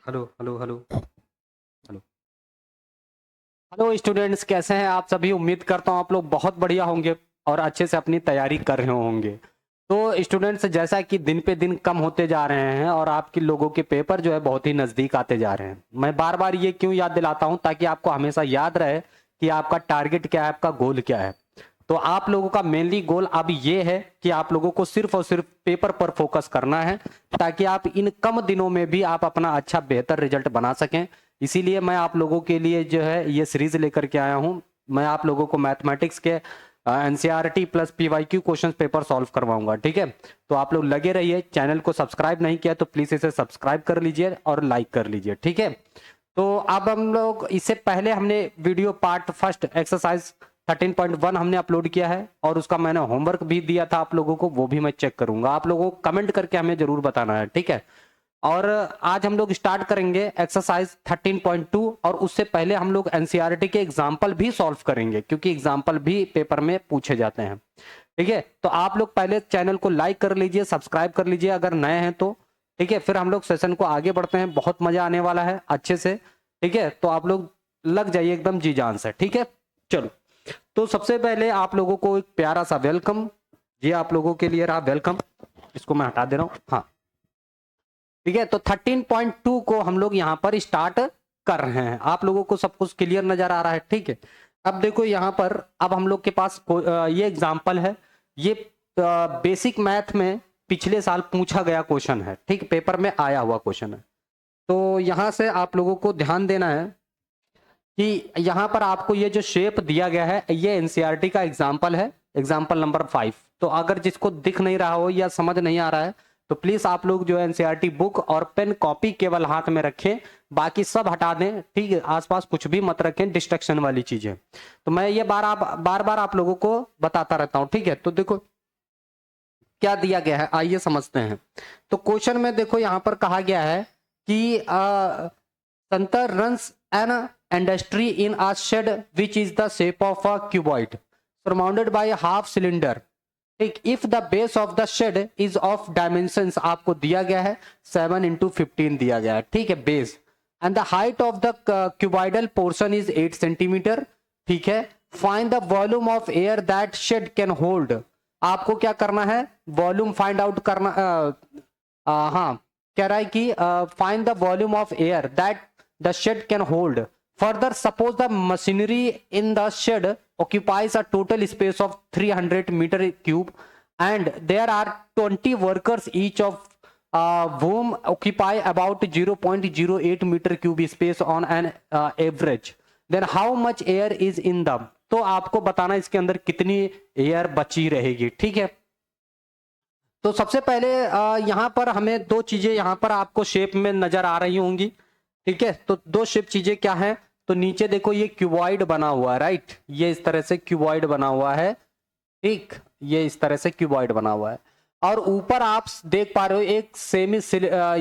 Hello hello hello hello hello students, कैसे हैं आप सभी। उम्मीद करता हूँ आप लोग बहुत बढ़िया होंगे और अच्छे से अपनी तैयारी कर रहे होंगे। तो स्टूडेंट्स, जैसा कि दिन पे दिन कम होते जा रहे हैं और आपके लोगों के पेपर जो है बहुत ही नज़दीक आते जा रहे हैं। मैं बार बार ये क्यों याद दिलाता हूँ, ताकि आपको हमेशा याद रहे कि आपका टारगेट क्या है, आपका गोल क्या है। तो आप लोगों का मेनली गोल अब ये है कि आप लोगों को सिर्फ और सिर्फ पेपर पर फोकस करना है, ताकि आप इन कम दिनों में भी आप अपना अच्छा बेहतर रिजल्ट बना सकें। इसीलिए मैं आप लोगों के लिए जो है ये सीरीज लेकर के आया हूँ। मैं आप लोगों को मैथमेटिक्स के NCERT plus PYQ question paper solve करवाऊंगा, ठीक है। तो आप लोग लगे रहिए। चैनल को सब्सक्राइब नहीं किया तो प्लीज इसे सब्सक्राइब कर लीजिए और लाइक कर लीजिए, ठीक है। तो अब हम लोग, इससे पहले हमने वीडियो पार्ट फर्स्ट एक्सरसाइज 13.1 हमने अपलोड किया है और उसका मैंने होमवर्क भी दिया था आप लोगों को, वो भी मैं चेक करूंगा। आप लोगों को कमेंट करके हमें जरूर बताना है, ठीक है। और आज हम लोग स्टार्ट करेंगे एक्सरसाइज 13.2 और उससे पहले हम लोग एनसीईआरटी के एग्जाम्पल भी सॉल्व करेंगे, क्योंकि एग्जाम्पल भी पेपर में पूछे जाते हैं, ठीक है। तो आप लोग पहले चैनल को लाइक कर लीजिए, सब्सक्राइब कर लीजिए अगर नए हैं तो, ठीक है। फिर हम लोग सेशन को आगे बढ़ते हैं, बहुत मजा आने वाला है अच्छे से, ठीक है। तो आप लोग लग जाइए एकदम जी जान से, ठीक है। चलो, तो सबसे पहले आप लोगों को एक प्यारा सा वेलकम, ये आप लोगों के लिए रहा वेलकम। इसको मैं हटा दे रहा हूं, हाँ, ठीक है। तो 13.2 को हम लोग यहाँ पर स्टार्ट कर रहे हैं। आप लोगों को सब कुछ क्लियर नजर आ रहा है, ठीक है। अब देखो यहाँ पर, अब हम लोग के पास ये एग्जाम्पल है। ये बेसिक मैथ में पिछले साल पूछा गया क्वेश्चन है, ठीक, पेपर में आया हुआ क्वेश्चन है। तो यहाँ से आप लोगों को ध्यान देना है कि यहाँ पर आपको ये जो शेप दिया गया है, ये एनसीईआरटी का एग्जाम्पल है, एग्जाम्पल नंबर 5। तो अगर जिसको दिख नहीं रहा हो या समझ नहीं आ रहा है तो प्लीज आप लोग जो है एनसीईआरटी बुक और पेन कॉपी केवल हाथ में रखें, बाकी सब हटा दें, ठीक है। आसपास कुछ भी मत रखें डिस्ट्रक्शन वाली चीजें। तो मैं ये बार बार आप लोगों को बताता रहता हूं, ठीक है। तो देखो क्या दिया गया है, आइए समझते हैं। तो क्वेश्चन में देखो यहाँ पर कहा गया है कि संतर runs an industry in a shed which is the shape of a cuboid surrounded by a half cylinder, ठीक। If the base of the shed is of dimension आपको दिया गया है 7 into 15 दिया गया है, ठीक है, base. And the height of the cuboidal portion is 8 centimetre, ठीक है। Find the volume of air that shed can hold. आपको क्या करना है, वॉल्यूम फाइंड आउट करना, हाँ, कह रहा है कि find the volume of air that the shed can hold. Further suppose the machinery in the shed occupies a total space of 300 meter cube and there are 20 workers each of whom occupy about 0.08 meter cube space on an average, then how much air is in them। तो आपको बताना इसके अंदर कितनी air बची रहेगी, ठीक है। तो सबसे पहले यहाँ पर हमें दो चीजें यहाँ पर आपको शेप में नजर आ रही होंगी, ठीक है। तो दो शेप चीजें क्या है, तो नीचे देखो ये क्यूबॉइड बना हुआ है, राइट, ये इस तरह से क्यूबॉइड बना हुआ है, ठीक, ये इस तरह से क्यूबॉइड बना हुआ है। और ऊपर आप देख पा रहे हो एक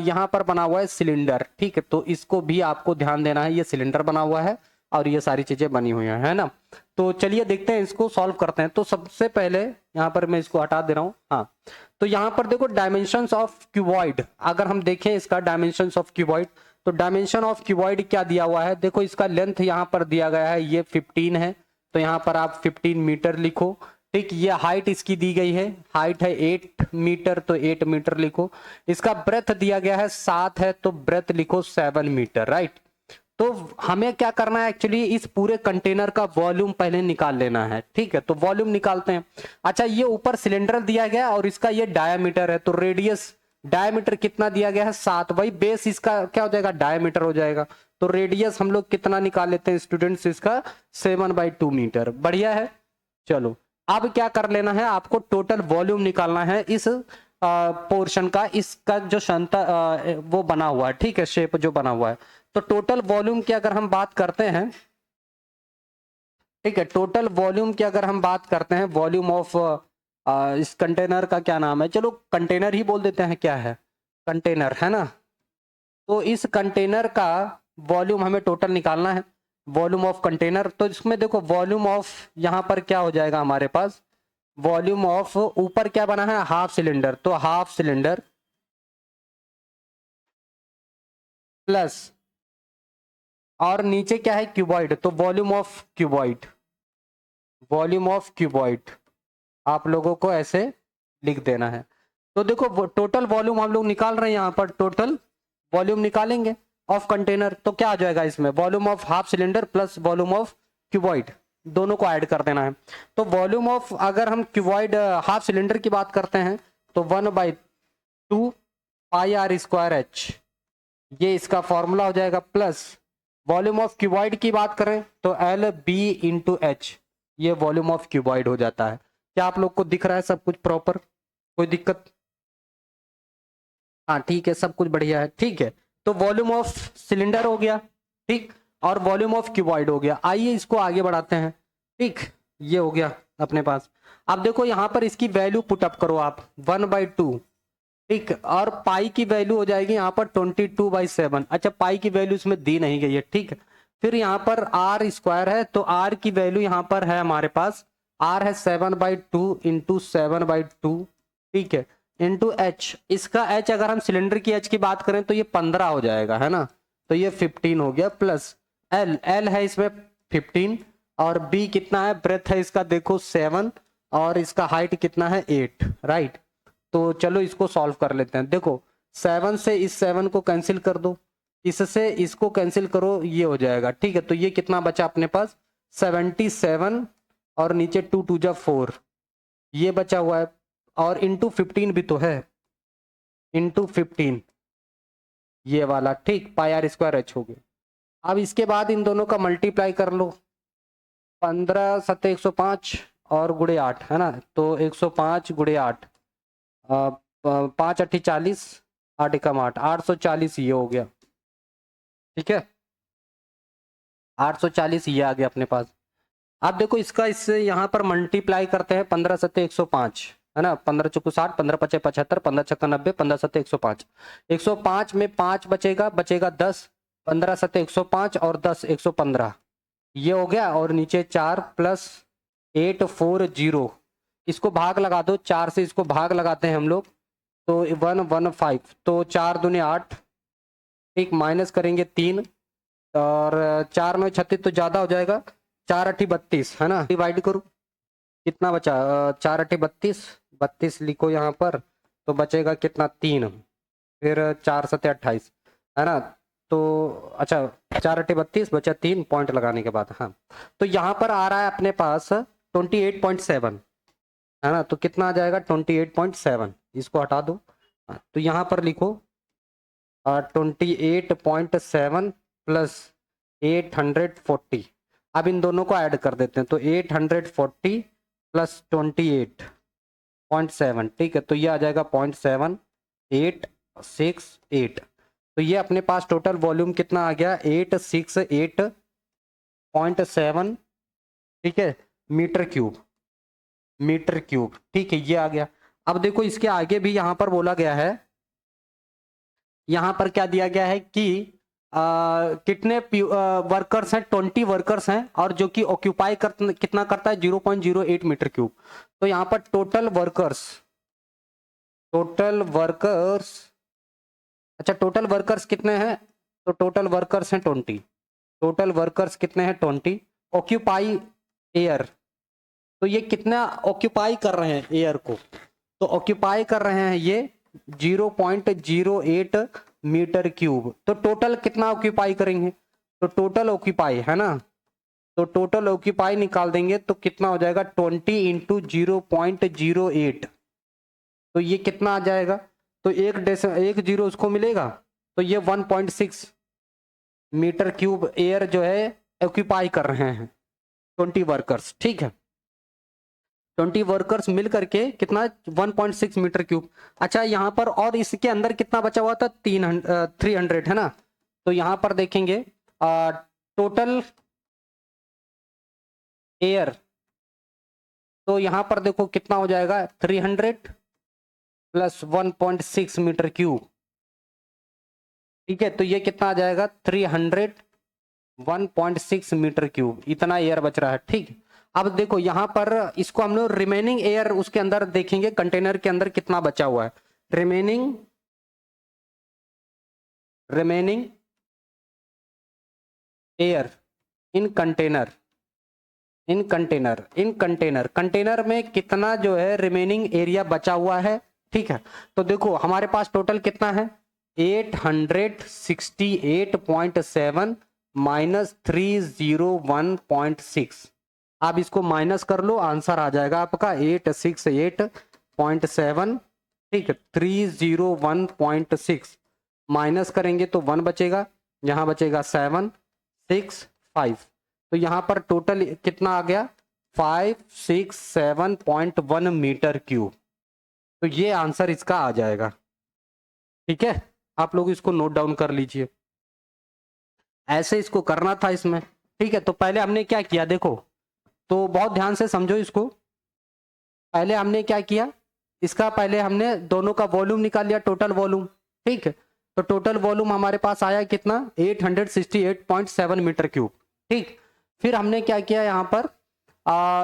यहाँ पर बना हुआ है सिलेंडर, ठीक है। तो इसको भी आपको ध्यान देना है, ये सिलेंडर बना हुआ है और ये सारी चीजें बनी हुई हैं, है ना। तो चलिए देखते हैं, इसको सॉल्व करते हैं। तो सबसे पहले यहाँ पर मैं इसको हटा दे रहा हूँ, हाँ। तो यहाँ पर देखो डायमेंशंस ऑफ क्यूबॉइड, अगर हम देखें इसका डायमेंशंस ऑफ क्यूबॉइड, तो डायमेंशन ऑफ क्यूबॉइड क्या दिया हुआ है, देखो इसका लेंथ यहाँ पर दिया गया है, ये 15 है, तो यहाँ पर आप 15 मीटर लिखो, ठीक। ये हाइट इसकी दी गई है, हाइट है 8 मीटर, तो 8 मीटर लिखो। इसका ब्रेथ दिया गया है 7 है, तो ब्रेथ लिखो 7 मीटर, राइट। तो हमें क्या करना है, एक्चुअली इस पूरे कंटेनर का वॉल्यूम पहले निकाल लेना है, ठीक है। तो वॉल्यूम निकालते हैं। अच्छा, ये ऊपर सिलेंडर दिया गया और इसका ये डायामीटर है, तो रेडियस, डायमीटर कितना दिया गया है 7, वही बेस इसका क्या हो जाएगा, डायमीटर हो जाएगा। तो रेडियस हम लोग कितना निकाल लेते हैं स्टूडेंट्स, इसका 7/2 मीटर, बढ़िया है। चलो, अब क्या कर लेना है, आपको टोटल वॉल्यूम निकालना है इस पोर्शन का, इसका जो क्षमता वो बना हुआ है, ठीक है, शेप जो बना हुआ है। तो टोटल वॉल्यूम की अगर हम बात करते हैं, ठीक है, टोटल वॉल्यूम की अगर हम बात करते हैं, वॉल्यूम ऑफ इस कंटेनर का क्या नाम है, चलो कंटेनर ही बोल देते हैं, क्या है, कंटेनर, है ना। तो इस कंटेनर का वॉल्यूम हमें टोटल निकालना है, वॉल्यूम ऑफ कंटेनर। तो इसमें देखो वॉल्यूम ऑफ यहाँ पर क्या हो जाएगा हमारे पास, वॉल्यूम ऑफ ऊपर क्या बना है, हाफ सिलेंडर, तो हाफ सिलेंडर, प्लस, और नीचे क्या है, क्यूबॉइड, तो volume of cuboid, volume of cuboid आप लोगों को ऐसे लिख देना है। तो देखो टोटल वॉल्यूम हम लोग निकाल रहे हैं, यहाँ पर टोटल वॉल्यूम निकालेंगे ऑफ कंटेनर, तो क्या आ जाएगा इसमें, volume of half cylinder plus volume of cuboid, दोनों को ऐड कर देना है। तो वॉल्यूम ऑफ, अगर हम क्यूबॉइड हाफ सिलेंडर की बात करते हैं तो 1/2 पाई आर स्क्वायर एच, ये इसका फॉर्मूला हो जाएगा, प्लस वॉल्यूम ऑफ क्यूबॉइड की बात करें तो एल बी इंटू एच, ये वॉल्यूम ऑफ क्यूबॉइड हो जाता है। क्या आप लोग को दिख रहा है सब कुछ प्रॉपर, कोई दिक्कत? हाँ ठीक है, सब कुछ बढ़िया है, ठीक है। तो वॉल्यूम ऑफ सिलेंडर हो गया, ठीक, और वॉल्यूम ऑफ क्यूबॉइड हो गया। आइए इसको आगे बढ़ाते हैं, ठीक, ये हो गया अपने पास। अब देखो यहाँ पर इसकी वैल्यू पुट अप करो आप, 1/2, ठीक, और पाई की वैल्यू हो जाएगी यहाँ पर 22/7। अच्छा, पाई की वैल्यू इसमें दी नहीं गई है, ठीक है। फिर यहाँ पर आर स्क्वायर है, तो आर की वैल्यू यहाँ पर है हमारे पास, आर है 7/2 इंटू 7/2, ठीक है, इंटू एच, इसका एच अगर हम सिलेंडर की एच की बात करें तो ये 15 हो जाएगा, है ना, तो ये 15 हो गया, प्लस एल, एल है इसमें 15, और बी कितना है, ब्रेथ है इसका देखो 7, और इसका हाइट कितना है 8, राइट। तो चलो इसको सॉल्व कर लेते हैं। देखो 7 से इस 7 को कैंसिल कर दो, इससे इसको कैंसिल करो, ये हो जाएगा, ठीक है। तो ये कितना बचा अपने पास, 77, और नीचे 2 2 जा 4, ये बचा हुआ है, और इंटू 15 भी तो है, इंटू 15 ये वाला, ठीक, पाई आर स्क्वायर एच हो गया। अब इसके बाद इन दोनों का मल्टीप्लाई कर लो, 15 7 105 और गुड़े 8, है ना, तो 105 गुड़े 8, 5 8 40, 8 एकम 8, 840 ये हो गया, ठीक है, 840 ये आ गया अपने पास। अब देखो इसका इससे यहाँ पर मल्टीप्लाई करते हैं, 15 7 105, है ना, 15 चौको 60, 15 पचे 75, 15 छक्का 90, 15 7 105, 105 में 5 बचेगा, बचेगा 10, 15 7 105 और 10 115, ये हो गया, और नीचे 4 प्लस 840, इसको भाग लगा दो, 4 से इसको भाग लगाते हैं हम लोग, तो 115, तो 4 दूनी 8, ठीक, माइनस करेंगे 3, और 4 में 36 तो ज़्यादा हो जाएगा, 4 8 32, है ना, डिवाइड करो, कितना बचा, 4 8 32, 32 लिखो यहाँ पर, तो बचेगा कितना 3, फिर 4 7 28, है ना, तो अच्छा 4 8 32 बचा 3 पॉइंट लगाने के बाद, हाँ, तो यहाँ पर आ रहा है अपने पास 28.7, है ना, तो कितना आ जाएगा 28.7, इसको हटा दो, हाँ, तो यहाँ पर लिखो 28.7 प्लस 840, अब इन दोनों को ऐड कर देते हैं, तो 840 प्लस 28.7, ठीक है, तो ये आ जाएगा 0.7868, तो ये अपने पास टोटल वॉल्यूम कितना आ गया, 868.7, ठीक है, मीटर क्यूब, मीटर क्यूब, ठीक है, ये आ गया। अब देखो इसके आगे भी यहाँ पर बोला गया है, यहाँ पर क्या दिया गया है कि कितने वर्कर्स हैं, 20 वर्कर्स हैं, और जो कि ऑक्यूपाई कितना करता है, 0.08 मीटर क्यूब। तो यहाँ पर टोटल वर्कर्स, अच्छा टोटल वर्कर्स कितने हैं, तो टोटल वर्कर्स हैं 20, टोटल वर्कर्स कितने हैं 20, ऑक्यूपाई एयर, तो ये कितना ऑक्यूपाई कर रहे हैं एयर को, तो ऑक्यूपाई कर रहे हैं ये 0.08 मीटर क्यूब, तो टोटल कितना ऑक्यूपाई करेंगे, तो टोटल ऑक्यूपाई, है ना, तो टोटल ऑक्यूपाई निकाल देंगे, तो कितना हो जाएगा 20 इंटू 0.08, तो ये कितना आ जाएगा, तो एक जीरो उसको मिलेगा, तो ये 1.6 मीटर क्यूब एयर जो है ऑक्यूपाई कर रहे हैं 20 वर्कर्स, ठीक है, 20 वर्कर्स मिल करके कितना 1.6 मीटर क्यूब। अच्छा यहाँ पर और इसके अंदर कितना बचा हुआ था, 300, है ना, तो यहाँ पर देखेंगे टोटल एयर, तो यहाँ पर देखो कितना हो जाएगा 300 प्लस 1.6 मीटर क्यूब, ठीक है, तो ये कितना आ जाएगा 300 1.6 मीटर क्यूब, इतना एयर बच रहा है, ठीक। अब देखो यहाँ पर इसको हम लोग रिमेनिंग एयर उसके अंदर देखेंगे, कंटेनर के अंदर कितना बचा हुआ है, remaining air in container, container में कितना जो है रिमेनिंग एरिया बचा हुआ है, ठीक है। तो देखो हमारे पास टोटल कितना है 868.7 माइनस 301.6। आप इसको माइनस कर लो, आंसर आ जाएगा आपका 868.7, ठीक है। 301.6 माइनस करेंगे तो 1 बचेगा, यहाँ बचेगा 765। तो यहाँ पर टोटल कितना आ गया 567.1 मीटर क्यूब। तो ये आंसर इसका आ जाएगा, ठीक है। आप लोग इसको नोट डाउन कर लीजिए, ऐसे इसको करना था इसमें, ठीक है। तो पहले हमने क्या किया देखो, तो बहुत ध्यान से समझो इसको। पहले हमने क्या किया, इसका पहले हमने दोनों का वॉल्यूम निकाल लिया, टोटल वॉल्यूम, ठीक है। तो टोटल वॉल्यूम हमारे पास आया कितना 868.7 मीटर क्यूब, ठीक। फिर हमने क्या किया यहाँ पर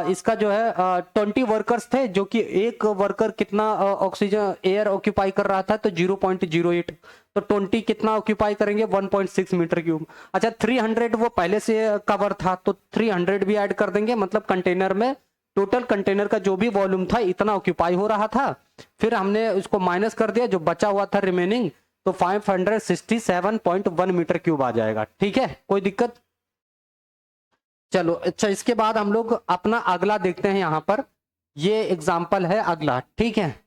इसका जो है 20 वर्कर्स थे, जो कि एक वर्कर कितना ऑक्सीजन एयर ऑक्यूपाई कर रहा था, तो 0.08। तो 20 कितना ऑक्यूपाई करेंगे 1.6 मीटर क्यूब। अच्छा 300 वो पहले से कवर था, तो 300 भी ऐड कर देंगे, मतलब कंटेनर में टोटल कंटेनर का जो भी वॉल्यूम था इतना ऑक्यूपाई हो रहा था। फिर हमने उसको माइनस कर दिया, जो बचा हुआ था रिमेनिंग, तो 567.1 मीटर क्यूब आ जाएगा, ठीक है। कोई दिक्कत? चलो अच्छा, इसके बाद हम लोग अपना अगला देखते हैं। यहां पर ये एग्जाम्पल है अगला, ठीक है।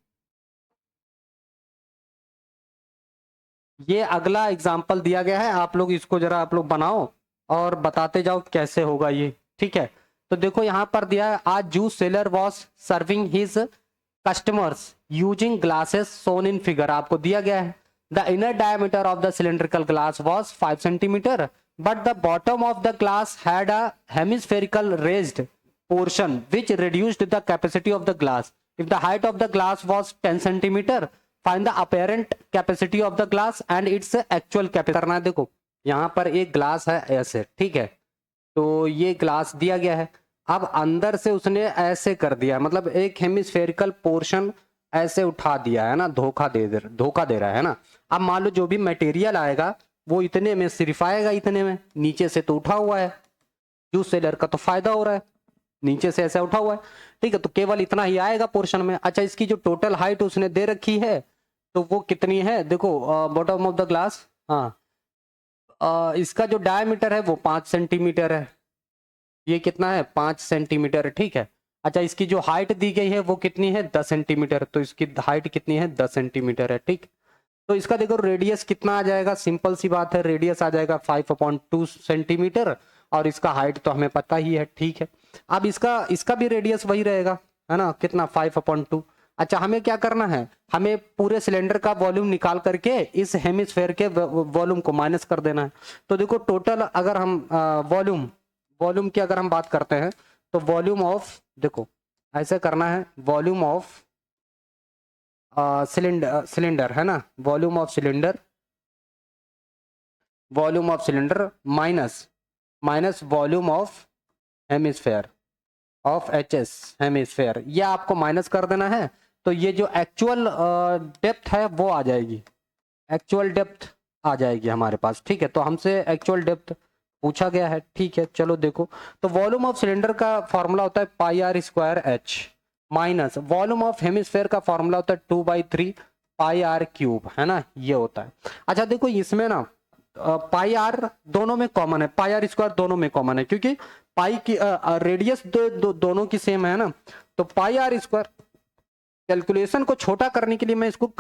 ये अगला एग्जाम्पल दिया गया है, आप लोग इसको जरा आप लोग बनाओ और बताते जाओ कैसे होगा ये, ठीक है। तो देखो यहां पर दिया है, आज juice seller was serving his customers using glasses shown in figure. आपको दिया गया है the inner diameter of the cylindrical glass was 5 centimetre, but the bottom of the glass had a hemispherical raised portion which reduced the capacity of the glass. If the height of the glass was 10 centimeter, find the apparent capacity of the glass and its actual capacity. करना है, देखो यहाँ पर एक glass है ऐसे, ठीक है। तो ये ग्लास दिया गया है, अब अंदर से उसने ऐसे कर दिया, मतलब एक हेमिस्फेरिकल पोर्शन ऐसे उठा दिया है ना, धोखा दे रहा है ना। अब मान लो जो भी मटेरियल आएगा वो इतने में सिर्फ आएगा, इतने में, नीचे से तो उठा हुआ है, जूस सेलर का तो फायदा हो रहा है, नीचे से ऐसा उठा हुआ है, ठीक है। तो केवल इतना ही आएगा पोर्शन में। अच्छा इसकी जो टोटल हाइट उसने दे रखी है तो वो कितनी है, देखो बॉटम ऑफ द ग्लास, हाँ इसका जो डायमीटर है वो 5 सेंटीमीटर है, ये कितना है 5 सेंटीमीटर है, ठीक है। अच्छा इसकी जो हाइट दी गई है वो कितनी है 10 सेंटीमीटर, तो इसकी हाइट कितनी है 10 सेंटीमीटर है, ठीक। तो इसका देखो रेडियस कितना आ जाएगा, सिंपल सी बात है, रेडियस आ जाएगा 5/2 सेंटीमीटर, और इसका हाइट तो हमें पता ही है, ठीक है। अब इसका भी रेडियस वही रहेगा, है ना, कितना 5/2। अच्छा हमें क्या करना है, हमें पूरे सिलेंडर का वॉल्यूम निकाल करके इस हेमिस्फेयर के वॉल्यूम को माइनस कर देना है। तो देखो टोटल अगर हम वॉल्यूम की अगर हम बात करते हैं, तो वॉल्यूम ऑफ, देखो ऐसे करना है, वॉल्यूम ऑफ सिलेंडर है ना, volume of cylinder minus volume of hemisphere of HS hemisphere, ये आपको माइनस कर देना है। तो ये जो एक्चुअल डेप्थ है वो आ जाएगी, एक्चुअल डेप्थ आ जाएगी हमारे पास, ठीक है। तो हमसे एक्चुअल डेप्थ पूछा गया है, ठीक है। चलो देखो, तो वॉल्यूम ऑफ सिलेंडर का फॉर्मूला होता है πr² minus volume of hemisphere का फॉर्मूला होता है 2/3 πr³, है ना, ये होता है। अच्छा देखो इसमें ना πr दोनों में कॉमन है, πr² दोनों में कॉमन है, क्योंकि पाई की रेडियस दोनों की सेम है ना। तो πr² कैलकुलेशन को छोटा करने के लिए मैं इसको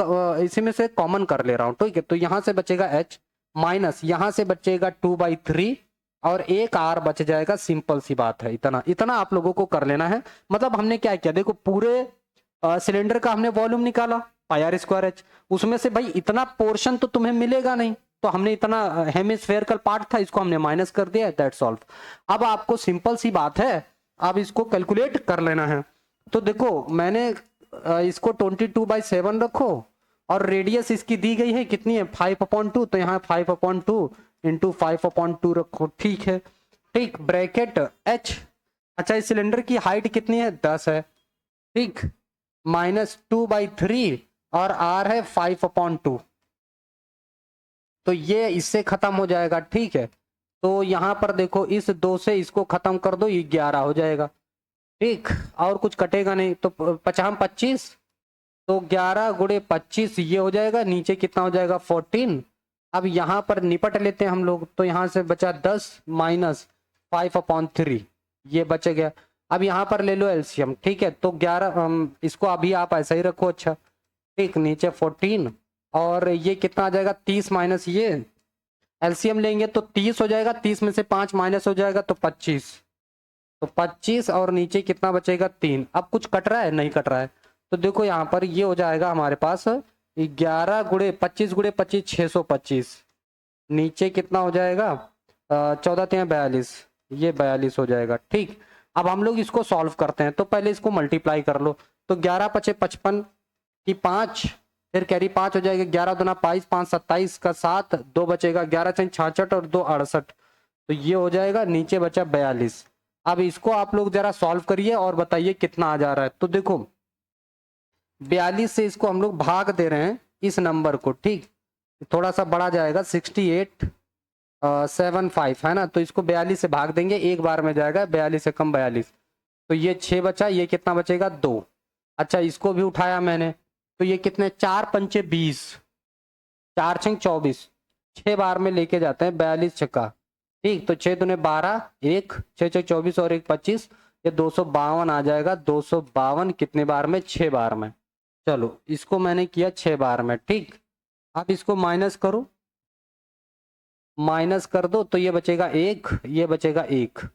इसी में से कॉमन कर ले रहा हूं, ठीक है। तो यहां से बचेगा h माइनस यहां से बचेगा 2/3 और एक r बच जाएगा, सिंपल सी बात है, इतना आप लोगों को कर लेना है। मतलब हमने क्या किया, देखो पूरे सिलेंडर का हमने वॉल्यूम निकाला πr²h, उसमें से भाई इतना पोर्शन तो तुम्हें मिलेगा नहीं, तो हमने इतना हेमिस्फेरिकल पार्ट था इसको हमने माइनस कर दिया, दैट्स ऑल। अब आपको सिंपल सी बात है, अब इसको कैलकुलेट कर लेना है। तो देखो मैंने इसको 22/7 रखो, और रेडियस इसकी दी गई है कितनी है 5/2, तो यहाँ 5/2 इंटू 5/2 रखो, ठीक है, ठीक, ब्रैकेट h। अच्छा इस सिलेंडर की हाइट कितनी है 10 है, ठीक, माइनस 2/3 और r है 5/2, तो ये इससे खत्म हो जाएगा, ठीक है। तो यहाँ पर देखो इस 2 से इसको खत्म कर दो, ये 11 हो जाएगा। ठीक, और कुछ कटेगा नहीं, तो 25, तो 11 गुणे 25 ये हो जाएगा, नीचे कितना हो जाएगा 14। अब यहाँ पर निपट लेते हैं हम लोग, तो यहाँ से बचा 10 माइनस 5/3, ये बच गया। अब यहाँ पर ले लो एलसीएम, ठीक है, तो 11 इसको अभी आप ऐसा ही रखो। अच्छा ठीक, नीचे 14 और ये कितना आ जाएगा 30 माइनस ये, एलसीएम लेंगे तो 30 हो जाएगा, 30 में से 5 माइनस हो जाएगा तो 25, तो 25 और नीचे कितना बचेगा 3। अब कुछ कट रहा है, नहीं कट रहा है, तो देखो यहाँ पर ये हो जाएगा हमारे पास 11 गुणे 25 गुणे 25 625, नीचे कितना हो जाएगा 14 3 42, ये 42 हो जाएगा। ठीक, अब हम लोग इसको सॉल्व करते हैं, तो पहले इसको मल्टीप्लाई कर लो, तो 11 पचे 55 की 5, फिर कैरी 5 हो जाएगा, 11 दूना 22 5 27 का 7, 2 बचेगा, 11 से 66 और 2 68, तो ये हो जाएगा, नीचे बचा 42। अब इसको आप लोग जरा सॉल्व करिए और बताइए कितना आ जा रहा है। तो देखो 42 से इसको हम लोग भाग दे रहे हैं इस नंबर को, ठीक, थोड़ा सा बढ़ा जाएगा 6875 है ना, तो इसको 42 से भाग देंगे, एक बार में जाएगा 42 से कम 42, तो ये 6 बचा, ये कितना बचेगा 2। अच्छा इसको भी उठाया मैंने, तो ये कितने 4 पंचे 20, 4 छंग 24, 6 बार में लेके जाते हैं 42 छक्का, ठीक, तो 6 दूने 12, 1 6 6 24 और 1 25, ये 252 आ जाएगा। 252 कितने बार में 6 बार में। चलो इसको मैंने किया 6 बार में, ठीक, अब इसको माइनस करो, माइनस कर दो, तो ये बचेगा 1, ये बचेगा 1,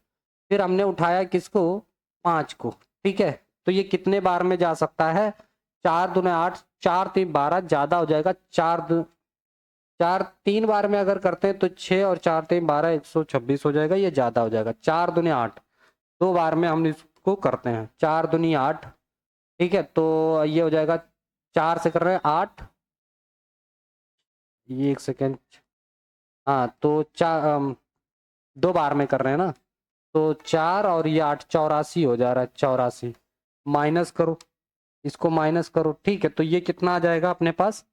फिर हमने उठाया किसको 5 को, ठीक है, तो ये कितने बार में जा सकता है 4 दूने 8, 4 3 12, ज्यादा हो जाएगा, 4 3 बार में अगर करते हैं तो 6 और 4 3 12 126 हो जाएगा, ये ज्यादा हो जाएगा। 4 दूनी 8, 2 बार में हम इसको करते हैं, 4 दूनी 8, ठीक है, तो ये हो जाएगा 4 से कर रहे हैं 8, ये 1 सेकेंड, हाँ तो 2 बार में कर रहे हैं ना, तो 4 और ये 8 84 हो जा रहा है, 84 माइनस करो, इसको माइनस करो, ठीक है, तो ये कितना आ जाएगा अपने पास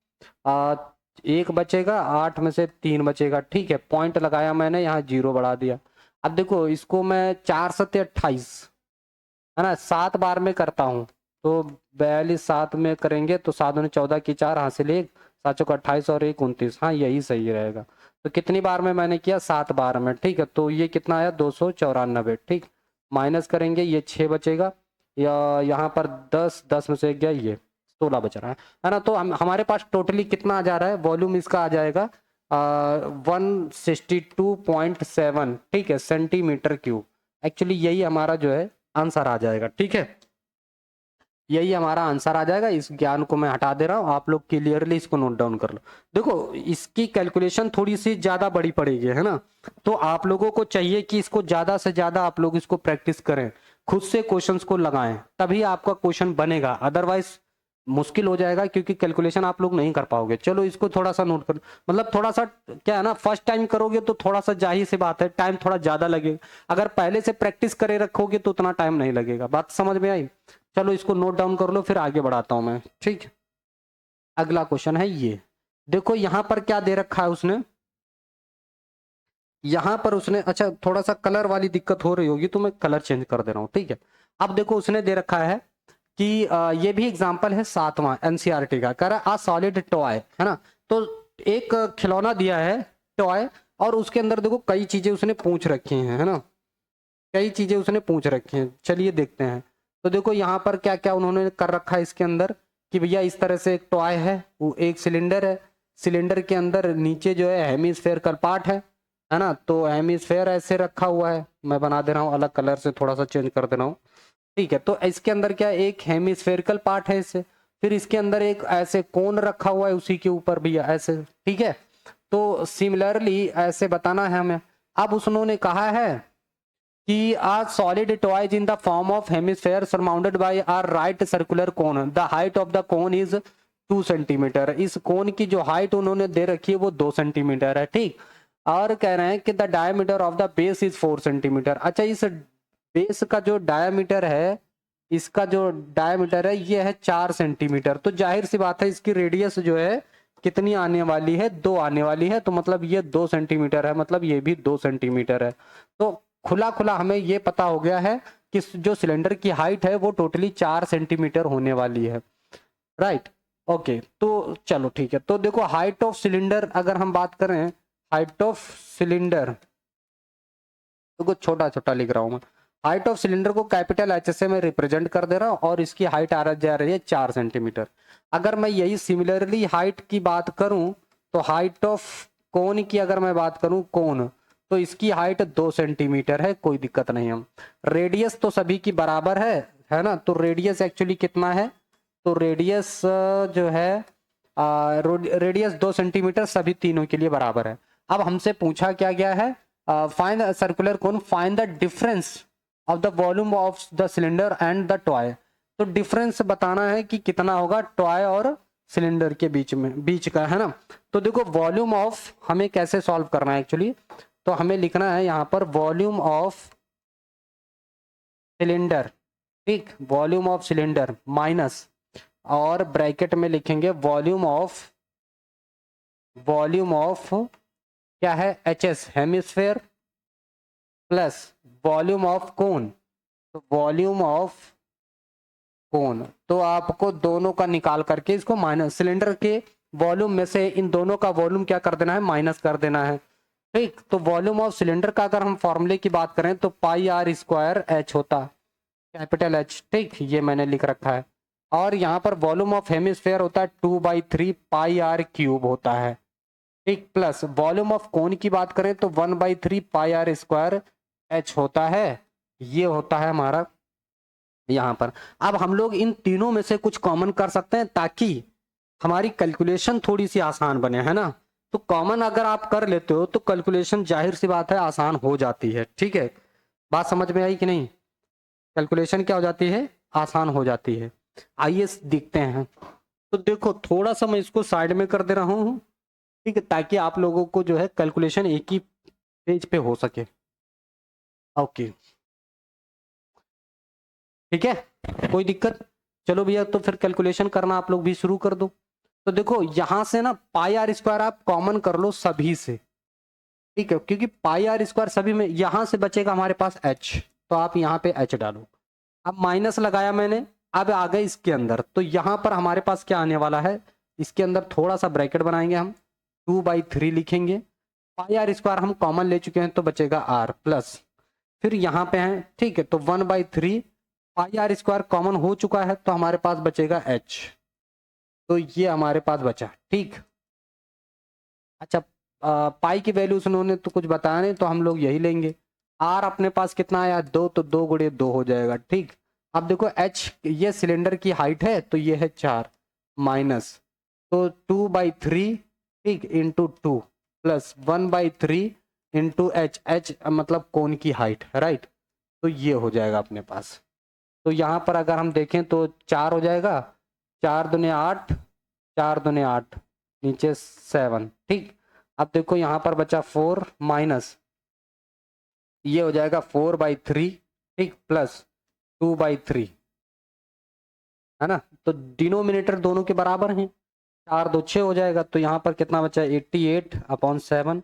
1 बचेगा, 8 में से 3 बचेगा, ठीक है, पॉइंट लगाया मैंने, यहाँ 0 बढ़ा दिया। अब देखो इसको मैं 4 7 28 है ना 7 बार में करता हूँ, तो 42 7 में करेंगे तो 7 दूनी 14 की 4 हासिल 1, 7 चौका 28 और 1 29, हाँ यही सही रहेगा। तो कितनी बार में मैंने किया 7 बार में, ठीक है, तो ये कितना आया 294, ठीक, माइनस करेंगे, ये 6 बचेगा, या यहाँ पर 10 में से गया, ये 16 बच रहा है ना, तो हमारे पास टोटली कितना आ जा रहा है, वॉल्यूम इसका आ जाएगा 162.7, ठीक है, सेंटीमीटर क्यूब। एक्चुअली यही हमारा जो है आंसर आ जाएगा, ठीक है, यही हमारा आंसर आ जाएगा। इस ज्ञान को मैं हटा दे रहा हूँ, आप लोग क्लियरली इसको नोट डाउन कर लो। देखो इसकी कैलकुलेशन थोड़ी सी ज्यादा बड़ी पड़ेगी, है ना, तो आप लोगों को चाहिए कि इसको ज्यादा से ज्यादा आप लोग इसको प्रैक्टिस करें, खुद से क्वेश्चंस को लगाएं, तभी आपका क्वेश्चन बनेगा, अदरवाइज मुश्किल हो जाएगा, क्योंकि कैलकुलेशन आप लोग नहीं कर पाओगे। चलो इसको थोड़ा सा नोट कर, मतलब थोड़ा सा क्या है ना, फर्स्ट टाइम करोगे तो थोड़ा सा जाहिर सी बात है टाइम थोड़ा ज्यादा लगेगा, अगर पहले से प्रैक्टिस करे रखोगे तो उतना टाइम नहीं लगेगा। बात समझ में आई? चलो इसको नोट डाउन कर लो, फिर आगे बढ़ाता हूं मैं, ठीक। अगला क्वेश्चन है ये, देखो यहां पर क्या दे रखा है उसने, यहां पर उसने, अच्छा थोड़ा सा कलर वाली दिक्कत हो रही होगी तो मैं कलर चेंज कर दे रहा हूं, ठीक है। अब देखो उसने दे रखा है कि ये भी एग्जाम्पल है 7वां एनसीईआरटी का, कह रहा है सॉलिड टॉय, है ना, तो एक खिलौना दिया है टॉय, और उसके अंदर देखो कई चीजें उसने पूछ रखी हैं, है ना, कई चीजें उसने पूछ रखी हैं, चलिए देखते हैं। तो देखो यहाँ पर क्या क्या उन्होंने कर रखा है इसके अंदर, कि भैया इस तरह से एक टॉय है, वो एक सिलेंडर है, सिलेंडर के अंदर नीचे जो है हेमिस्फेरिकल पार्ट है ना, तो हेमिस्फेयर ऐसे रखा हुआ है, मैं बना दे रहा हूँ अलग कलर से, थोड़ा सा चेंज कर दे रहा हूँ, ठीक है, तो इसके अंदर क्या एक हेमिस्फेरिकल पार्ट है इससे, फिर इसके अंदर एक ऐसे कोन रखा हुआ है उसी के ऊपर भैया ऐसे, ठीक है, तो सिमिलरली ऐसे बताना है हमें। अब उसने कहा है कि a solid toy is in the form of hemisphere surrounded by a right circular cone. The height of the cone is 2 centimetre. इस कोन की जो हाइट उन्होंने दे रखी है वो 2 सेंटीमीटर है, ठीक। और कह रहे हैं कि the diameter of the base is 4 centimetre. अच्छा इस बेस का जो डायमीटर है, इसका जो डायमीटर है ये है 4 सेंटीमीटर, तो जाहिर सी बात है इसकी रेडियस जो है कितनी आने वाली है, 2 आने वाली है, तो मतलब ये 2 सेंटीमीटर है, मतलब ये भी 2 सेंटीमीटर है। तो खुला खुला हमें ये पता हो गया है कि जो सिलेंडर की हाइट है वो टोटली 4 सेंटीमीटर होने वाली है, राइट। ओके, तो चलो ठीक है। तो देखो हाइट ऑफ सिलेंडर अगर हम बात करें, हाइट ऑफ सिलेंडर तो कुछ छोटा छोटा लिख रहा हूं मैं। हाइट ऑफ सिलेंडर को कैपिटल एच से मैं रिप्रेजेंट कर दे रहा हूं और इसकी हाइट आ जा रही है 4 सेंटीमीटर। अगर मैं यही सिमिलरली हाइट की बात करूं तो हाइट ऑफ कोन की अगर मैं बात करूं, कोन, तो इसकी हाइट 2 सेंटीमीटर है, कोई दिक्कत नहीं। हम रेडियस तो सभी की बराबर है ना। तो रेडियस एक्चुअली कितना है, तो रेडियस जो है रेडियस 2 सेंटीमीटर सभी तीनों के लिए बराबर है। अब हमसे पूछा क्या गया है, find circular cone, find the difference of the volume of the cylinder and the toy. तो डिफरेंस बताना है कि कितना होगा टॉय और सिलेंडर के बीच का, है ना। तो देखो वॉल्यूम ऑफ हमें कैसे सॉल्व करना है एक्चुअली, तो हमें लिखना है यहाँ पर वॉल्यूम ऑफ सिलेंडर, ठीक, वॉल्यूम ऑफ सिलेंडर माइनस, और ब्रैकेट में लिखेंगे वॉल्यूम ऑफ क्या है, H S hemisphere, plus volume of कोन, तो वॉल्यूम ऑफ कोन। तो आपको दोनों का निकाल करके इसको माइनस, सिलेंडर के वॉल्यूम में से इन दोनों का वॉल्यूम क्या कर देना है, माइनस कर देना है, ठीक। तो वॉल्यूम ऑफ सिलेंडर का अगर हम फॉर्मूले की बात करें तो पाई आर स्क्वायर एच होता, कैपिटल एच, ठीक, ये मैंने लिख रखा है। और यहाँ पर वॉल्यूम ऑफ हेमिस्फेयर होता है 2/3 पाई आर क्यूब होता है, ठीक, प्लस वॉल्यूम ऑफ कोन की बात करें तो 1/3 पाई आर स्क्वायर एच होता है, ये होता है हमारा यहाँ पर। अब हम लोग इन तीनों में से कुछ कॉमन कर सकते हैं ताकि हमारी कैलकुलेशन थोड़ी सी आसान बने, है ना। तो कॉमन अगर आप कर लेते हो तो कैलकुलेशन जाहिर सी बात है आसान हो जाती है, ठीक है। बात समझ में आई कि नहीं, कैलकुलेशन क्या हो जाती है, आसान हो जाती है। आइए देखते हैं। तो देखो थोड़ा सा मैं इसको साइड में कर दे रहा हूँ, ठीक है, ताकि आप लोगों को जो है कैलकुलेशन एक ही पेज पे हो सके। ओके, ठीक है, कोई दिक्कत। चलो भैया, तो फिर कैलकुलेशन करना आप लोग भी शुरू कर दो। तो देखो यहां से ना पाई आर स्क्वायर आप कॉमन कर लो सभी से, ठीक है, क्योंकि पाई आर स्क्वायर सभी में, यहां से बचेगा हमारे पास एच, तो आप यहाँ पे एच डालो। अब माइनस लगाया मैंने, अब आ गए इसके अंदर, तो यहाँ पर हमारे पास क्या आने वाला है, इसके अंदर थोड़ा सा ब्रैकेट बनाएंगे हम, 2/3 लिखेंगे, पाई आर स्क्वायर हम कॉमन ले चुके हैं तो बचेगा आर, प्लस फिर यहाँ पे है, ठीक है, तो 1/3 पाई आर स्क्वायर कॉमन हो चुका है तो हमारे पास बचेगा एच, तो ये हमारे पास बचा, ठीक। अच्छा, पाई की वैल्यूज उन्होंने तो कुछ बताया नहीं तो हम लोग यही लेंगे। आर अपने पास कितना आया, 2, तो 2 गुणे 2 हो जाएगा, ठीक। अब देखो एच ये सिलेंडर की हाइट है तो ये है 4 माइनस, तो 2/3, ठीक, into 2 plus 1/3 into H, H मतलब कोन की हाइट, राइट। तो ये हो जाएगा अपने पास। तो यहाँ पर अगर हम देखें तो 4 हो जाएगा, 4 दूने 8, 4 दूने 8, नीचे 7, ठीक। अब देखो यहाँ पर बचा 4 माइनस, ये हो जाएगा 4/3, ठीक, प्लस 2/3, है ना। तो डिनोमिनेटर दोनों के बराबर हैं, 4 2 6 हो जाएगा, तो यहाँ पर कितना बचा, 88/7,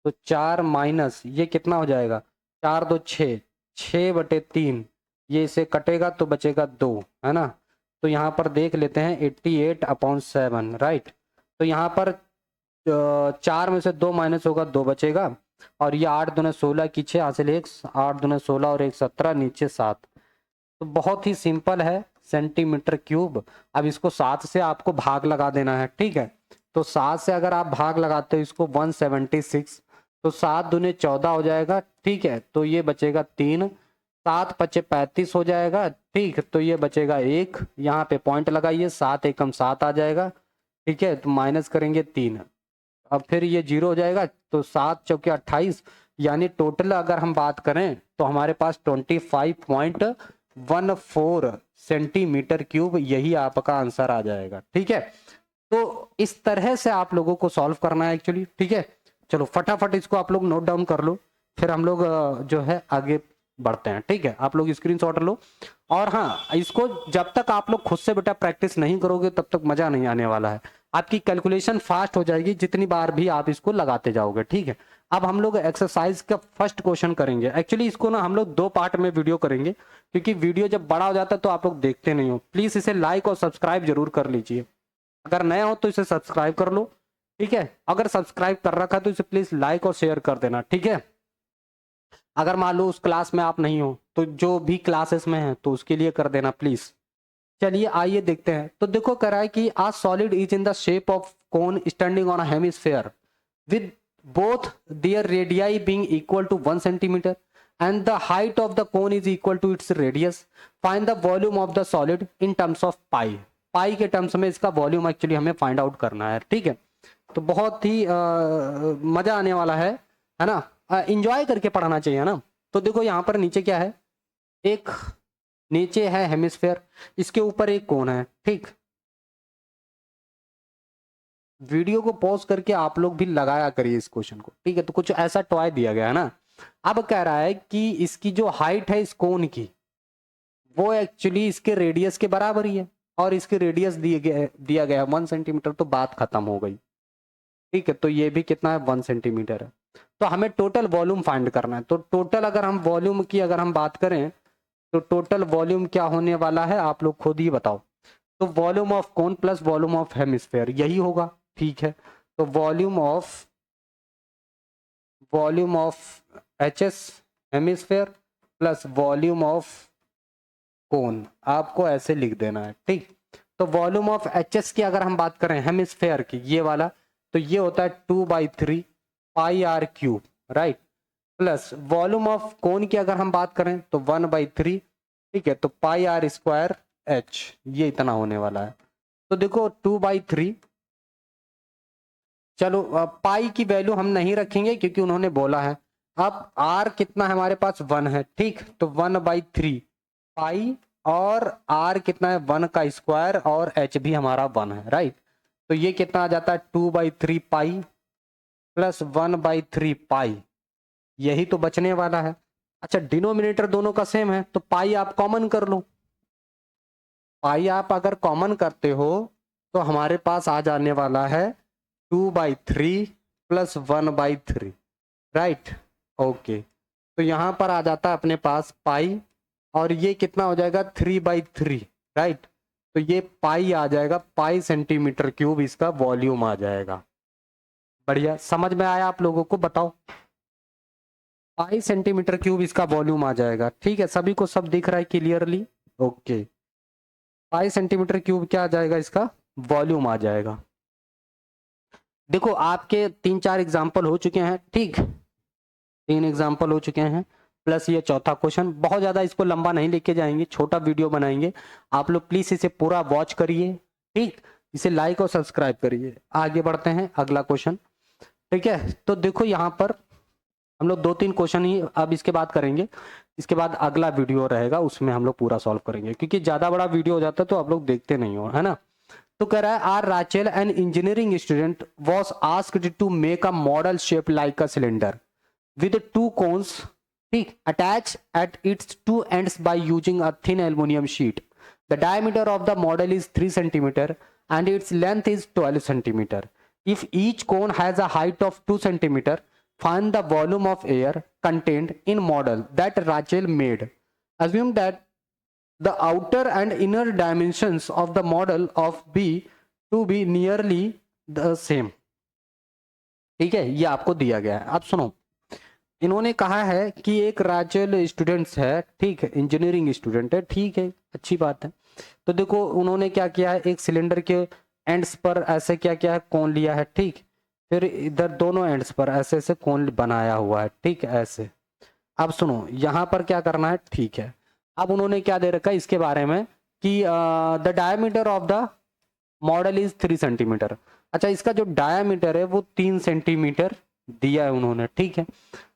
तो 4 माइनस ये कितना हो जाएगा, 4 2 6, 6/3, ये इसे कटेगा तो बचेगा 2, है ना। तो यहाँ पर देख लेते हैं 88/7, राइट। तो यहाँ पर 4 में से 2 माइनस होगा, 2 बचेगा, और ये 8 दूने 16 की 6 हासिल 1, 8 दूने 16 और 1 17, नीचे 7। तो बहुत ही सिंपल है, सेंटीमीटर क्यूब। अब इसको 7 से आपको भाग लगा देना है, ठीक है। तो 7 से अगर आप भाग लगाते हो इसको 176, तो 7 दूने 14 हो जाएगा, ठीक है, तो ये बचेगा 3, 7 पचे 35 हो जाएगा, ठीक, तो ये बचेगा 1, यहाँ पे पॉइंट लगाइए, 7 एकम 7 आ जाएगा, ठीक है, तो माइनस करेंगे 3, अब फिर ये 0 हो जाएगा, तो 7 चौके 28, यानी टोटल अगर हम बात करें तो हमारे पास 25.14 सेंटीमीटर क्यूब, यही आपका आंसर आ जाएगा, ठीक है। तो इस तरह से आप लोगों को सॉल्व करना है एक्चुअली, ठीक है। चलो फटाफट इसको आप लोग नोट डाउन कर लो, फिर हम लोग जो है आगे बढ़ते हैं। ठीक है, आप लोग स्क्रीनशॉट लो। और हाँ, इसको जब तक आप लोग खुद से बेटा प्रैक्टिस नहीं करोगे तब तक मजा नहीं आने वाला है। आपकी कैलकुलेशन फास्ट हो जाएगी जितनी बार भी आप इसको लगाते जाओगे। ठीक है, अब हम लोग एक्सरसाइज का फर्स्ट क्वेश्चन करेंगे। एक्चुअली इसको ना हम लोग 2 पार्ट में वीडियो करेंगे, क्योंकि वीडियो जब बड़ा हो जाता है तो आप लोग देखते नहीं हो। प्लीज इसे लाइक और सब्सक्राइब जरूर कर लीजिए। अगर नए हो तो इसे सब्सक्राइब कर लो। ठीक है, अगर सब्सक्राइब कर रखा है तो इसे प्लीज लाइक और शेयर कर देना। ठीक है, अगर मान लो उस क्लास में आप नहीं हो तो जो भी क्लासेस में है तो उसके लिए कर देना प्लीज। चलिए आइए देखते हैं। तो देखो कह रहा है कि a solid is in the shape of cone standing on a hemisphere with both their radii being equal to 1 centimeter and the height of the cone is equal to its radius. Find the volume of the solid in terms of pi. पाई के terms में इसका volume actually हमें find out करना है। ठीक है, तो बहुत ही मजा आने वाला है ना। इंजॉय करके पढ़ाना चाहिए ना। तो देखो यहाँ पर नीचे क्या है, एक नीचे है हेमिस्फेयर, इसके ऊपर एक कोन है। ठीक, वीडियो को पॉज करके आप लोग भी लगाया करिए इस क्वेश्चन को। ठीक है, तो कुछ ऐसा टॉय दिया गया है ना। अब कह रहा है कि इसकी जो हाइट है इस कोन की वो एक्चुअली इसके रेडियस के बराबर ही है, और इसके रेडियस दिया गया है 1 सेंटीमीटर। तो बात खत्म हो गई। ठीक है, तो ये भी कितना है, 1 सेंटीमीटर है। तो हमें टोटल वॉल्यूम फाइंड करना है। तो टोटल अगर हम वॉल्यूम की अगर हम बात करें तो टोटल वॉल्यूम क्या होने वाला है आप लोग खुद ही बताओ। तो volume of cone plus volume of hemisphere यही होगा। ठीक है, तो volume of H S hemisphere plus volume of कोन आपको ऐसे लिख देना है। ठीक, तो वॉल्यूम ऑफ एच एस की अगर हम बात करें हेमिस्फेयर की, ये वाला, तो ये होता है 2/3 pi r cube, right. Plus volume of cone की अगर हम बात करें तो 1/3। ठीक है, तो पाई आर स्क्वायर एच, ये इतना होने वाला है। तो देखो 2/3, चलो पाई की वैल्यू हम नहीं रखेंगे क्योंकि उन्होंने बोला है। अब आर कितना है हमारे पास, 1 है। ठीक, तो 1/3 पाई, और आर कितना है, 1 का स्क्वायर, और एच भी हमारा 1 है, राइट। तो ये कितना आ जाता है, 2/3 पाई प्लस 1/3 पाई, यही तो बचने वाला है। अच्छा, डिनोमिनेटर दोनों का सेम है तो पाई आप कॉमन कर लो। पाई आप अगर कॉमन करते हो तो हमारे पास आ जाने वाला है 2/3 प्लस 1/3, राइट। ओके, तो यहां पर आ जाता है अपने पास पाई, और ये कितना हो जाएगा, 3/3, राइट। तो ये पाई आ जाएगा, पाई सेंटीमीटर क्यूब इसका वॉल्यूम आ जाएगा। बढ़िया, समझ में आया आप लोगों को, बताओ। पाई सेंटीमीटर क्यूब इसका वॉल्यूम आ जाएगा। ठीक है, सभी को सब दिख रहा है क्लियरली, ओके। पाई सेंटीमीटर क्यूब क्या आ जाएगा, इसका वॉल्यूम आ जाएगा। देखो आपके 3-4 एग्जाम्पल हो चुके हैं। ठीक, 3 एग्जाम्पल हो चुके हैं, प्लस ये चौथा क्वेश्चन। बहुत ज्यादा इसको लंबा नहीं लेके जाएंगे, छोटा वीडियो बनाएंगे। आप लोग प्लीज इसे पूरा वॉच करिए। ठीक, इसे लाइक और सब्सक्राइब करिए। आगे बढ़ते हैं, अगला क्वेश्चन। ठीक है, तो देखो यहाँ पर हम लोग 2-3 क्वेश्चन ही अब इसके बाद करेंगे। इसके बाद अगला वीडियो रहेगा, उसमें हम लोग पूरा सॉल्व करेंगे, क्योंकि ज्यादा बड़ा वीडियो हो जाता है तो आप लोग देखते नहीं हो, है ना। तो कह रहा है आर Rachel an engineering student was asked to make a model shape like a cylinder with 2 cones, ठीक, attached at its 2 ends by using a thin aluminum sheet. The diameter of the model is 3 centimeter and its length is 12 centimeter. If each cone has a height of 2 centimeter, find the volume of air contained in model that Rachel made. Assume that the outer and inner dimensions of the model of B to be nearly the same. ठीक है, ये आपको दिया गया है। अब सुनो, इन्होंने कहा है कि एक राचेल स्टूडेंट्स है, ठीक है, इंजीनियरिंग स्टूडेंट है, ठीक है, अच्छी बात है। तो देखो उन्होंने क्या किया है, एक सिलेंडर के एंड्स पर ऐसे क्या किया है, कोन लिया है। ठीक, फिर इधर दोनों एंड्स पर ऐसे ऐसे कोन बनाया हुआ है। ठीक, ऐसे। अब सुनो यहाँ पर क्या करना है, ठीक है। अब उन्होंने क्या दे रखा है इसके बारे में कि the diameter of the model is 3 centimetre. अच्छा, इसका जो डायमीटर है वो 3 सेंटीमीटर दिया है उन्होंने। ठीक है,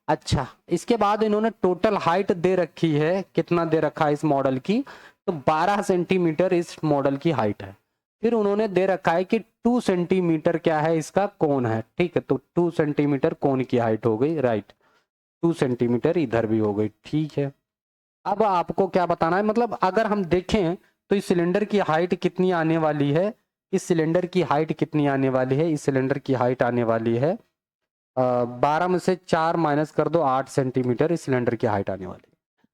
अच्छा, इसके बाद इन्होंने टोटल हाइट दे रखी है, कितना दे रखा है इस मॉडल की, तो 12 सेंटीमीटर इस मॉडल की हाइट है। फिर उन्होंने दे रखा है कि 2 सेंटीमीटर क्या है, इसका कोन है। ठीक है, तो 2 सेंटीमीटर कोन की हाइट हो गई, राइट। 2 सेंटीमीटर इधर भी हो गई, ठीक है। अब आपको क्या बताना है, मतलब अगर हम देखें तो इस सिलेंडर की हाइट कितनी आने वाली है, इस सिलेंडर की हाइट कितनी आने वाली है, इस सिलेंडर की हाइट आने वाली है 12 में से 4 माइनस कर दो 8 सेंटीमीटर इस सिलेंडर की हाइट आने वाली है।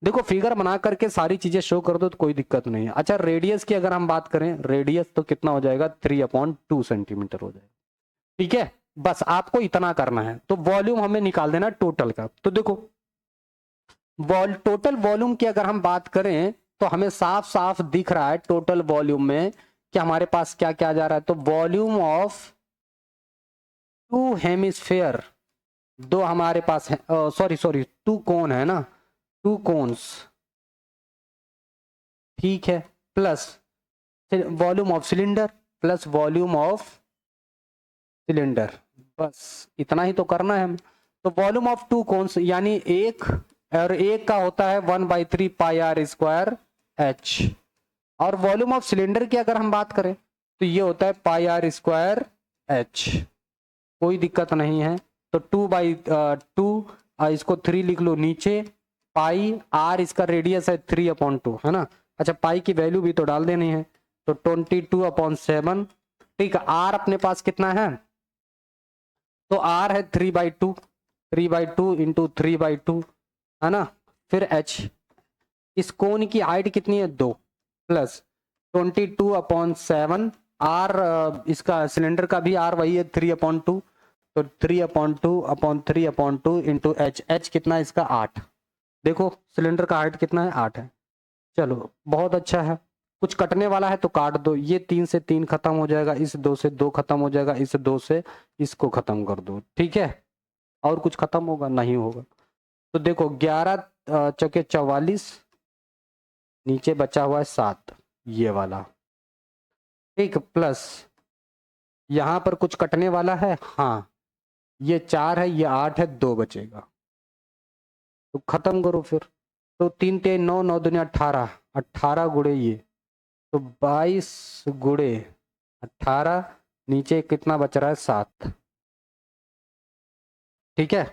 देखो फिगर बना करके सारी चीजें शो कर दो तो कोई दिक्कत नहीं है। अच्छा रेडियस की अगर हम बात करें, रेडियस तो कितना हो जाएगा 3/2 सेंटीमीटर हो जाएगा। ठीक है, बस आपको इतना करना है। तो वॉल्यूम हमें निकाल देना टोटल का। तो देखो टोटल वॉल्यूम की अगर हम बात करें तो हमें साफ साफ दिख रहा है टोटल वॉल्यूम में कि हमारे पास क्या क्या जा रहा है। तो वॉल्यूम ऑफ टू हेमिस्फेयर, दो हमारे पास है, सॉरी टू कोन है ना, टू कोन्स, ठीक है, plus volume of cylinder plus volume of cylinder, बस इतना ही तो करना है हमें। तो वॉल्यूम ऑफ टू कोन्स यानी एक, और एक का होता है 1/3 पाई आर स्क्वायर एच, और वॉल्यूम ऑफ सिलेंडर की अगर हम बात करें तो ये होता है पाई आर स्क्वायर एच, कोई दिक्कत नहीं है। तो 2/2 इसको 3 लिख लो नीचे, पाई आर इसका रेडियस है 3/2 है ना। अच्छा पाई की वैल्यू भी तो डाल देनी है, तो 22/7, ठीक है। आर अपने पास कितना है, तो आर है 3/2, 3/2 इंटू 3/2 है ना। फिर एच, इस कोन की हाइट कितनी है 2, प्लस 22/7, आर इसका सिलेंडर का भी आर वही है 3/2, तो 3/2/3/2 इंटू एच, एच कितना है इसका 8। देखो सिलेंडर का हाइट कितना है 8 है। चलो बहुत अच्छा है। कुछ कटने वाला है तो काट दो, ये 3 से 3 खत्म हो जाएगा, इस 2 से 2 खत्म हो जाएगा, इस 2 से इसको खत्म कर दो, ठीक है। और कुछ खत्म होगा नहीं होगा। तो देखो 11 चौके 44, नीचे बचा हुआ है 7 ये वाला, ठीक, प्लस यहाँ पर कुछ कटने वाला है, हाँ ये 4 है, ये 8 है, 2 बचेगा, तो खत्म करो फिर। तो 3 3 9 9 दूनी 18, 18 गुड़े ये, तो 22 गुड़े 18, नीचे कितना बच रहा है 7, ठीक है,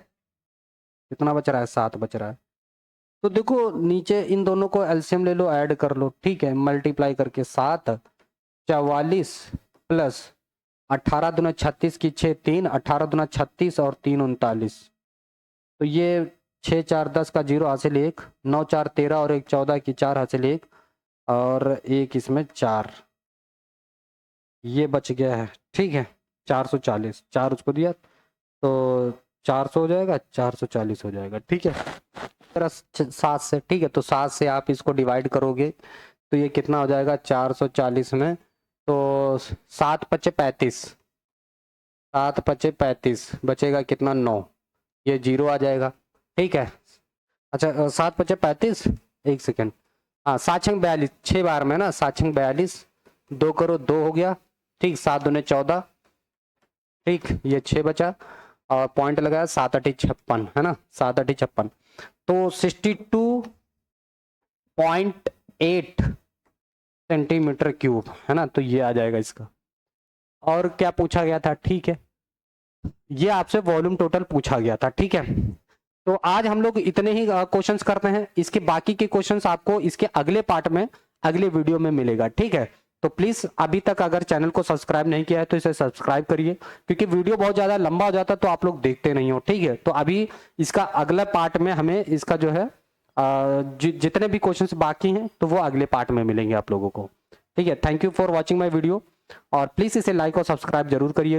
कितना बच रहा है 7 बच रहा है। तो देखो नीचे इन दोनों को एलसीएम ले लो, ऐड कर लो, ठीक है, मल्टीप्लाई करके 7 44 प्लस 18 दूना 36 की 6 3, 18 दूना 36 और 3 39, तो ये 6 4 10 का 0 हासिल 1, 9 4 13 और 1 14 की 4 हासिल 1, और एक इसमें 4, ये बच गया है, ठीक है। 440, 4 उसको दिया तो 400 हो जाएगा, 440 हो जाएगा, ठीक है। 7 से, ठीक है, तो 7 से आप इसको डिवाइड करोगे तो ये कितना हो जाएगा 440 में, तो 7 पचे 35, 7 पचे 35 बचेगा कितना 9, ये 0 आ जाएगा, ठीक है। अच्छा 7 पचे 35, एक सेकेंड, हाँ 7 6 42, 6 बार में ना 7 6 42, 2 करो 2 हो गया, ठीक, 7 दूने 14, ठीक, ये 6 बचा, और पॉइंट लगाया 7 8 56 है ना, 7 8 56, तो 62.8 सेंटीमीटर क्यूब है ना, तो ये आ जाएगा इसका। और क्या पूछा गया था, ठीक है, ये आपसे वॉल्यूम टोटल पूछा गया था, ठीक है। तो आज हम लोग इतने ही क्वेश्चंस करते हैं, इसके बाकी के क्वेश्चंस आपको इसके अगले पार्ट में अगले वीडियो में मिलेगा, ठीक है। तो प्लीज अभी तक अगर चैनल को सब्सक्राइब नहीं किया है तो इसे सब्सक्राइब करिए, क्योंकि वीडियो बहुत ज्यादा लंबा हो जाता है तो आप लोग देखते नहीं हो, ठीक है। तो अभी इसका अगला पार्ट में हमें इसका जो है जितने भी क्वेश्चंस बाकी हैं तो वो अगले पार्ट में मिलेंगे आप लोगों को, ठीक है। Thank you for watching my video, और प्लीज इसे लाइक और सब्सक्राइब जरूर करिएगा।